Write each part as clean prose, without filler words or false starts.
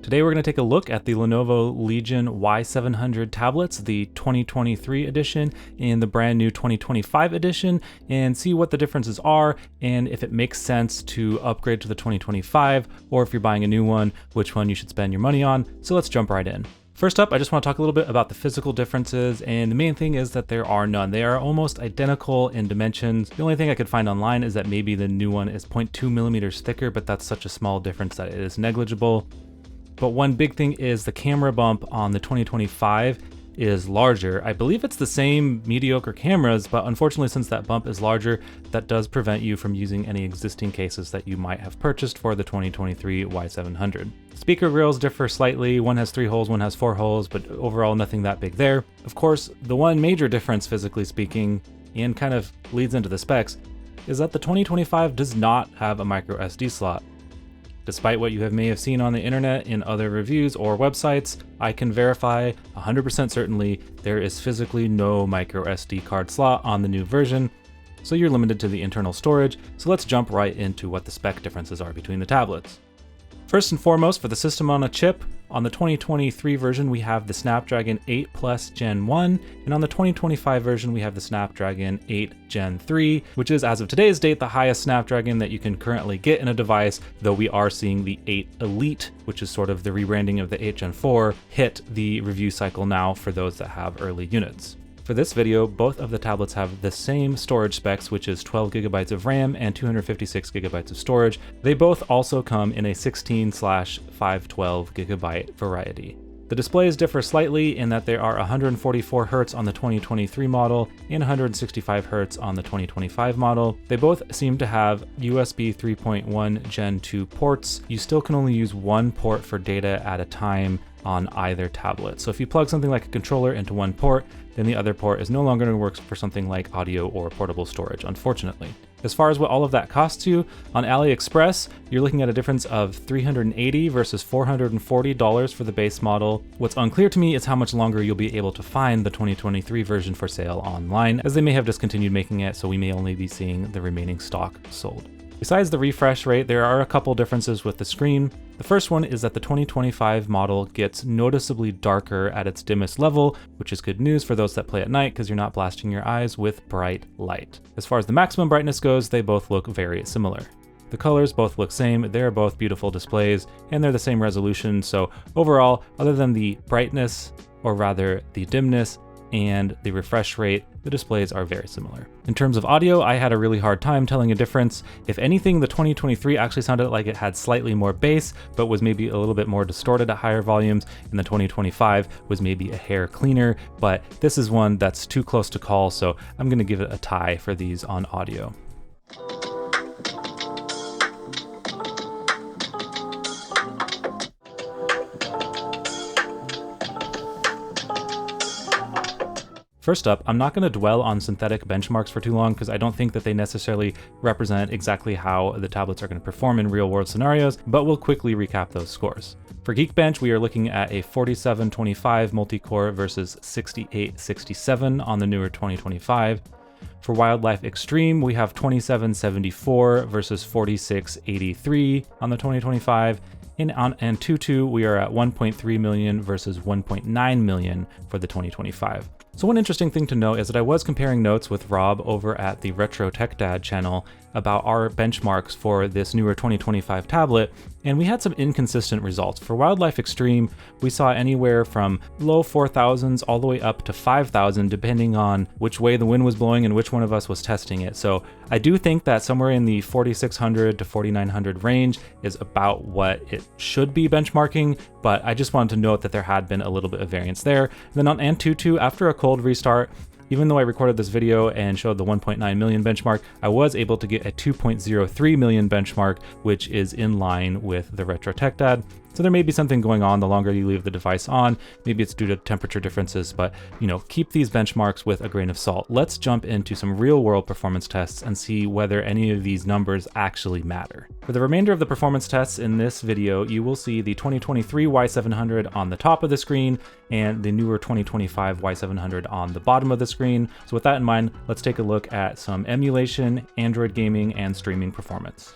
Today we're going to take a look at the Lenovo Legion Y700 tablets, the 2023 edition and the brand new 2025 edition, and see what the differences are and if it makes sense to upgrade to the 2025, or if you're buying a new one, which one you should spend your money on. So let's jump right in. First up, I just want to talk a little bit about the physical differences, and the main thing is that there are none. They are almost identical in dimensions. The only thing I could find online is that maybe the new one is 0.2 millimeters thicker, but that's such a small difference that it is negligible. But one big thing is the camera bump on the 2025 is larger. I believe it's the same mediocre cameras, but unfortunately since that bump is larger, that does prevent you from using any existing cases that you might have purchased for the 2023 Y700. Speaker grills differ slightly. One has 3 holes, one has 4 holes, but overall nothing that big there. Of course, the one major difference physically speaking, and kind of leads into the specs, is that the 2025 does not have a micro SD slot. Despite what you may have seen on the internet in other reviews or websites, I can verify 100% certainly there is physically no micro SD card slot on the new version, so you're limited to the internal storage. So let's jump right into what the spec differences are between the tablets. First and foremost, for the system on a chip, on the 2023 version we have the Snapdragon 8 Plus Gen 1, and on the 2025 version we have the Snapdragon 8 Gen 3, which is, as of today's date, the highest Snapdragon that you can currently get in a device, though we are seeing the 8 Elite, which is sort of the rebranding of the 8 Gen 4, hit the review cycle now for those that have early units. For this video, both of the tablets have the same storage specs, which is 12 gigabytes of RAM and 256 gigabytes of storage. They both also come in a 16/512 gigabyte variety. The displays differ slightly in that there are 144 Hz on the 2023 model and 165 Hz on the 2025 model. They both seem to have USB 3.1 Gen 2 ports. You still can only use one port for data at a time on either tablet. So if you plug something like a controller into one port, then the other port is no longer going to work for something like audio or portable storage, unfortunately. As far as what all of that costs you, on AliExpress, you're looking at a difference of $380 versus $440 for the base model. What's unclear to me is how much longer you'll be able to find the 2023 version for sale online, as they may have discontinued making it, so we may only be seeing the remaining stock sold. Besides the refresh rate, there are a couple differences with the screen. The first one is that the 2025 model gets noticeably darker at its dimmest level, which is good news for those that play at night because you're not blasting your eyes with bright light. As far as the maximum brightness goes, they both look very similar. The colors both look same, they're both beautiful displays, and they're the same resolution, so overall, other than the brightness, or rather the dimness, and the refresh rate, the displays are very similar. In terms of audio, I had a really hard time telling a difference. If anything, the 2023 actually sounded like it had slightly more bass, but was maybe a little bit more distorted at higher volumes, and the 2025 was maybe a hair cleaner, but this is one that's too close to call, so I'm gonna give it a tie for these on audio. First up, I'm not going to dwell on synthetic benchmarks for too long because I don't think that they necessarily represent exactly how the tablets are going to perform in real-world scenarios, but we'll quickly recap those scores. For Geekbench, we are looking at a 4725 multi-core versus 6867 on the newer 2025. For Wildlife Extreme, we have 2774 versus 4683 on the 2025. And on Antutu, we are at 1.3 million versus 1.9 million for the 2025. So one interesting thing to note is that I was comparing notes with Rob over at the Retro Tech Dad channel about our benchmarks for this newer 2025 tablet, and we had some inconsistent results. For Wildlife Extreme, we saw anywhere from low 4,000s all the way up to 5,000, depending on which way the wind was blowing and which one of us was testing it. So I do think that somewhere in the 4,600 to 4,900 range is about what it should be benchmarking, but I just wanted to note that there had been a little bit of variance there. And then on Antutu, after a cold restart, even though I recorded this video and showed the 1.9 million benchmark, I was able to get a 2.03 million benchmark, which is in line with the Retro Tech Dad. So there may be something going on the longer you leave the device on. Maybe it's due to temperature differences, but keep these benchmarks with a grain of salt. Let's jump into some real world performance tests and see whether any of these numbers actually matter. For the remainder of the performance tests in this video, you will see the 2023 Y700 on the top of the screen and the newer 2025 Y700 on the bottom of the screen. So with that in mind, let's take a look at some emulation, Android gaming, and streaming performance.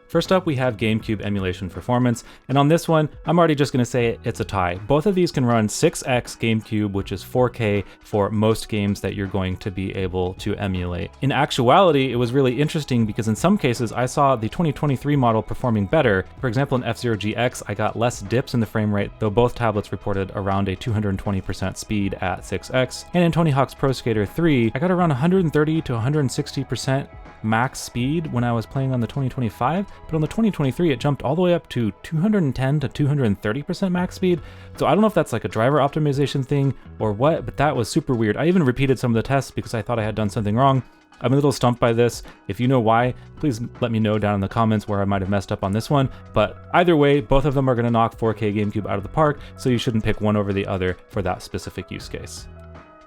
First up, we have GameCube Emulation performance, and on this one, I'm already just going to say it's a tie. Both of these can run 6x GameCube, which is 4K for most games that you're going to be able to emulate. In actuality, it was really interesting because in some cases, I saw the 2023 model performing better. For example, in F-Zero GX, I got less dips in the frame rate, though both tablets reported around a 220% speed at 6x. And in Tony Hawk's Pro Skater 3, I got around 130 to 160% max speed when I was playing on the 2025, but on the 2023 it jumped all the way up to 210 to 230% max speed. So I don't know if that's like a driver optimization thing or what, but that was super weird. I even repeated some of the tests because I thought I had done something wrong. I'm a little stumped by this. If you know why, please let me know down in the comments where I might have messed up on this one. But either way, both of them are going to knock 4K GameCube out of the park, so you shouldn't pick one over the other for that specific use case.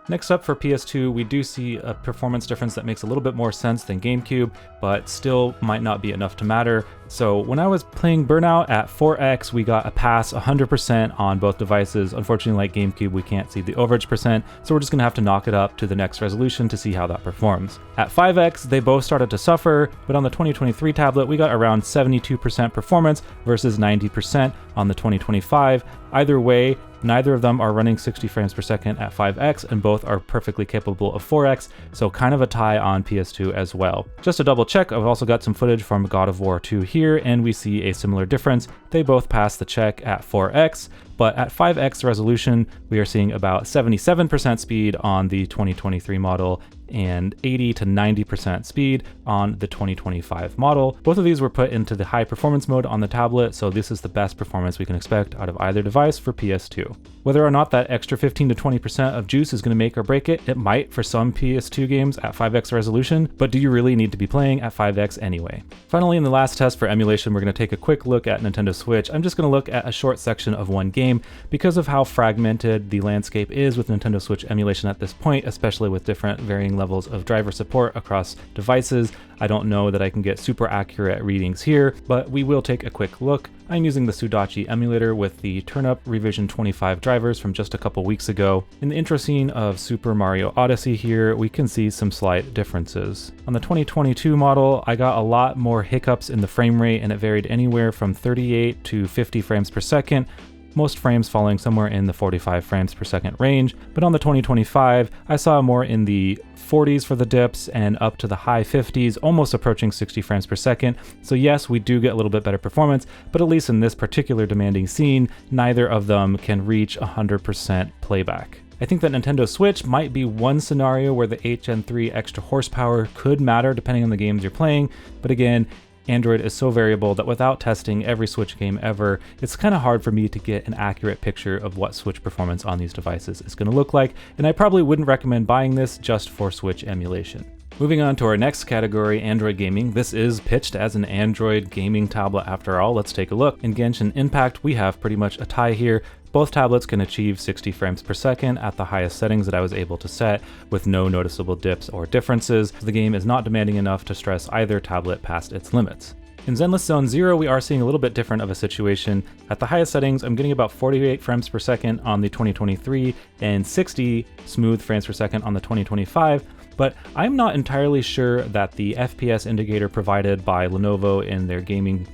Next up for PS2, we do see a performance difference that makes a little bit more sense than GameCube, but still might not be enough to matter. So when I was playing Burnout at 4x, we got a pass 100% on both devices. Unfortunately, like GameCube, we can't see the overage percent, so we're just gonna have to knock it up to the next resolution to see how that performs. At 5x, they both started to suffer, but on the 2023 tablet, we got around 72% performance versus 90% on the 2025. Either way, neither of them are running 60 frames per second at 5x, and both are perfectly capable of 4x, so kind of a tie on PS2 as well. Just to double check, I've also got some footage from God of War 2 here, and we see a similar difference. They both pass the check at 4x, but at 5x resolution, we are seeing about 77% speed on the 2023 model and 80 to 90% speed on the 2025 model. Both of these were put into the high performance mode on the tablet, so this is the best performance we can expect out of either device for PS2. Whether or not that extra 15 to 20% of juice is going to make or break it, it might for some PS2 games at 5x resolution, but do you really need to be playing at 5x anyway? Finally, in the last test for emulation, we're going to take a quick look at Nintendo Switch. I'm just going to look at a short section of one game because of how fragmented the landscape is with Nintendo Switch emulation at this point, especially with different varying levels of driver support across devices. I don't know that I can get super accurate readings here, but we will take a quick look. I'm using the Sudachi emulator with the Turnup Revision 25 drivers from just a couple weeks ago. In the intro scene of Super Mario Odyssey here, we can see some slight differences. On the 2022 model, I got a lot more hiccups in the frame rate, and it varied anywhere from 38 to 50 frames per second, most frames falling somewhere in the 45 frames per second range. But on the 2025, I saw more in the 40s for the dips and up to the high 50s, almost approaching 60 frames per second. So yes, we do get a little bit better performance, but at least in this particular demanding scene, neither of them can reach 100% playback. I think that Nintendo Switch might be one scenario where the Gen 3 extra horsepower could matter depending on the games you're playing, but again, Android is so variable that without testing every Switch game ever, it's kind of hard for me to get an accurate picture of what Switch performance on these devices is going to look like, and I probably wouldn't recommend buying this just for Switch emulation. Moving on to our next category, Android gaming. This is pitched as an Android gaming tablet after all. Let's take a look. In Genshin Impact, we have pretty much a tie here. Both tablets can achieve 60 frames per second at the highest settings that I was able to set with no noticeable dips or differences. The game is not demanding enough to stress either tablet past its limits. In Zenless Zone Zero, we are seeing a little bit different of a situation. At the highest settings, I'm getting about 48 frames per second on the 2023 and 60 smooth frames per second on the 2025, but I'm not entirely sure that the FPS indicator provided by Lenovo in their gaming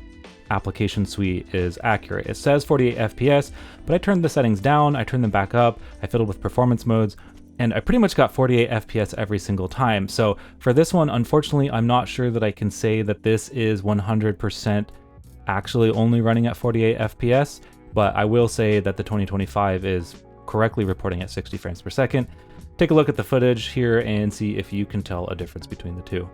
application suite is accurate. It says 48 FPS, but I turned the settings down, I turned them back up, I fiddled with performance modes, and I pretty much got 48 FPS every single time. So for this one, unfortunately, I'm not sure that I can say that this is 100% actually only running at 48 FPS, but I will say that the 2025 is correctly reporting at 60 frames per second. Take a look at the footage here and see if you can tell a difference between the two.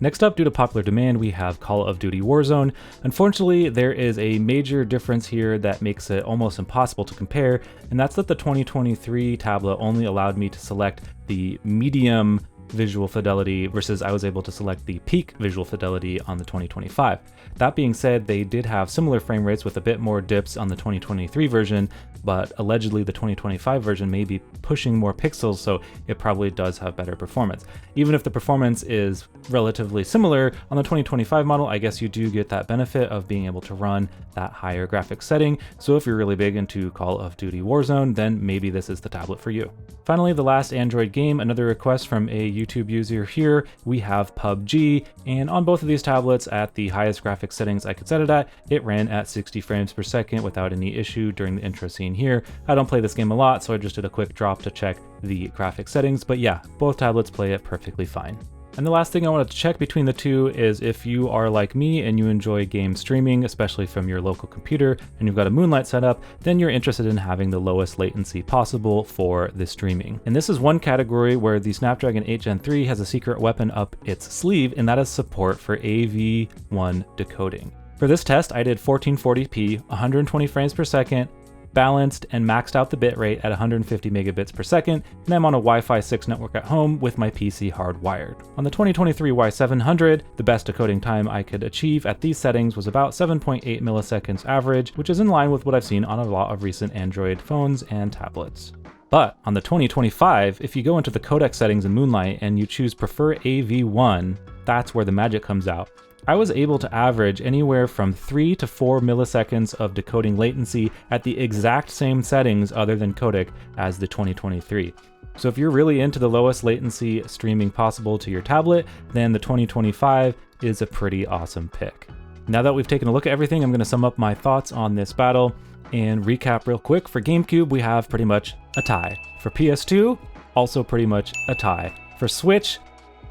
Next up, due to popular demand, we have Call of Duty Warzone. Unfortunately, there is a major difference here that makes it almost impossible to compare, and that's that the 2023 tablet only allowed me to select the medium visual fidelity versus I was able to select the peak visual fidelity on the 2025. That being said, they did have similar frame rates with a bit more dips on the 2023 version, but allegedly the 2025 version may be pushing more pixels, so it probably does have better performance. Even if the performance is relatively similar on the 2025 model, I guess you do get that benefit of being able to run that higher graphics setting. So if you're really big into Call of Duty Warzone, then maybe this is the tablet for you. Finally, the last Android game, another request from a YouTube user here, we have PUBG, and on both of these tablets at the highest graphics settings I could set it at, it ran at 60 frames per second without any issue during the intro scene here. I don't play this game a lot, so I just did a quick drop to check the graphics settings, but yeah, both tablets play it perfectly fine. And the last thing I wanted to check between the two is if you are like me and you enjoy game streaming, especially from your local computer, and you've got a Moonlight setup, then you're interested in having the lowest latency possible for the streaming. And this is one category where the Snapdragon 8 Gen 3 has a secret weapon up its sleeve, and that is support for AV1 decoding. For this test, I did 1440p, 120 frames per second, balanced and maxed out the bitrate at 150 megabits per second, and I'm on a Wi-Fi 6 network at home with my PC hardwired. On the 2023 Y700, the best decoding time I could achieve at these settings was about 7.8 milliseconds average, which is in line with what I've seen on a lot of recent Android phones and tablets. But on the 2025, if you go into the codec settings in Moonlight and you choose Prefer AV1, that's where the magic comes out. I was able to average anywhere from 3 to 4 milliseconds of decoding latency at the exact same settings other than codec as the 2023. So if you're really into the lowest latency streaming possible to your tablet, then the 2025 is a pretty awesome pick. Now that we've taken a look at everything, I'm going to sum up my thoughts on this battle and recap real quick. For GameCube, we have pretty much a tie. For PS2, also pretty much a tie. For Switch,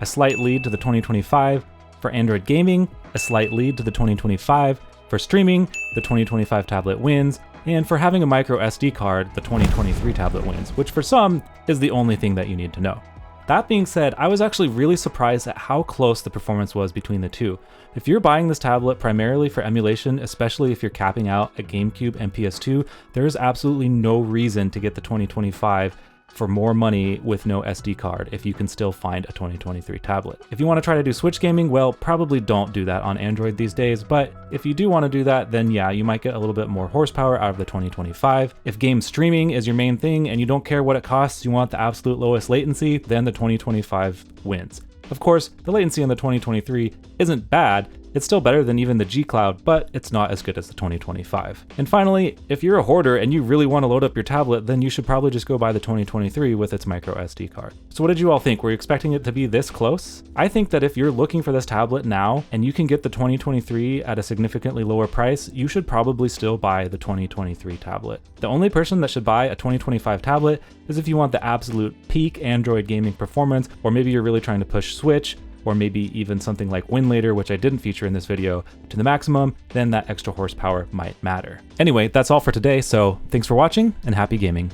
a slight lead to the 2025. For Android gaming, a slight lead to the 2025. For streaming, the 2025 tablet wins. And for having a micro SD card, the 2023 tablet wins, which for some is the only thing that you need to know. That being said, I was actually really surprised at how close the performance was between the two. If you're buying this tablet primarily for emulation, especially if you're capping out at GameCube and PS2, there is absolutely no reason to get the 2025 for more money with no SD card if you can still find a 2023 tablet. If you want to try to do Switch gaming, well, probably don't do that on Android these days, but if you do want to do that, then yeah, you might get a little bit more horsepower out of the 2025. If game streaming is your main thing and you don't care what it costs, you want the absolute lowest latency, then the 2025 wins. Of course, the latency on the 2023 isn't bad. It's still better than even the G Cloud, but it's not as good as the 2025. And finally, if you're a hoarder and you really want to load up your tablet, then you should probably just go buy the 2023 with its micro SD card. So what did you all think? Were you expecting it to be this close? I think that if you're looking for this tablet now and you can get the 2023 at a significantly lower price, you should probably still buy the 2023 tablet. The only person that should buy a 2025 tablet is if you want the absolute peak Android gaming performance, or maybe you're really trying to push Switch, or maybe even something like Winlator, which I didn't feature in this video, to the maximum, then that extra horsepower might matter. Anyway, that's all for today, so thanks for watching and happy gaming.